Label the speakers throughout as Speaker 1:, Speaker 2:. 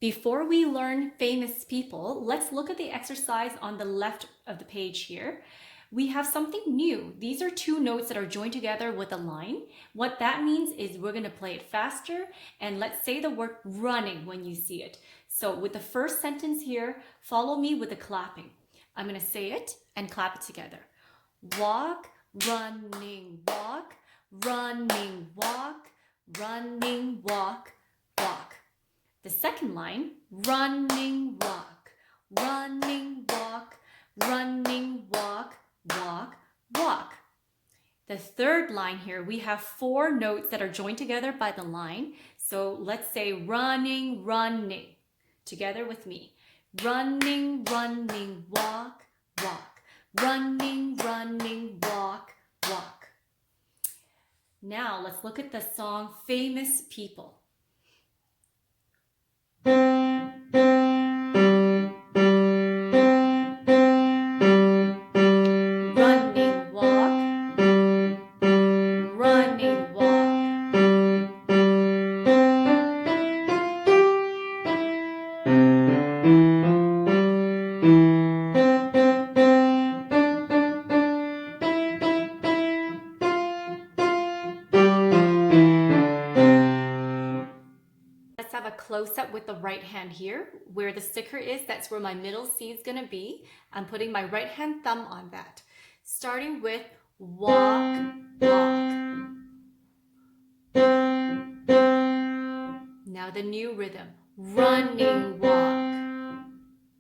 Speaker 1: Before we learn famous people, let's look at the exercise on the left of the page here. We have something new. These are two notes that are joined together with a line. What that means is we're going to play it faster, and let's say the word running when you see it. So with the first sentence here, follow me with the clapping. I'm going to say it and clap it together. Walk, running, walk, running, walk, running, walk, walk. The second line, running, walk, running, walk, running, walk, walk, walk. The third line here, we have four notes that are joined together by the line. So let's say running, running, together with me. Running, running, walk, walk. Running, running, walk, walk. Now let's look at the song Famous People. Running, walk, running, walk. Let's have a close-up with the right hand here. Where the sticker is, that's where my middle C is going to be. I'm putting my right hand thumb on that. Starting with walk, walk. Now the new rhythm, running, walk.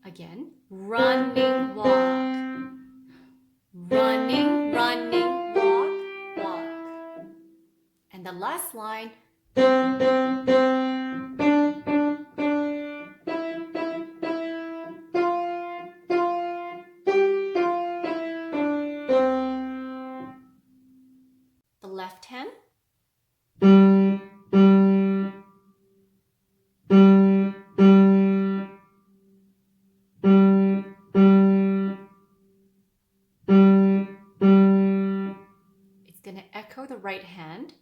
Speaker 1: Again, running, walk. Running, running, walk, walk. And the last line, the left hand. It's going to echo the right hand.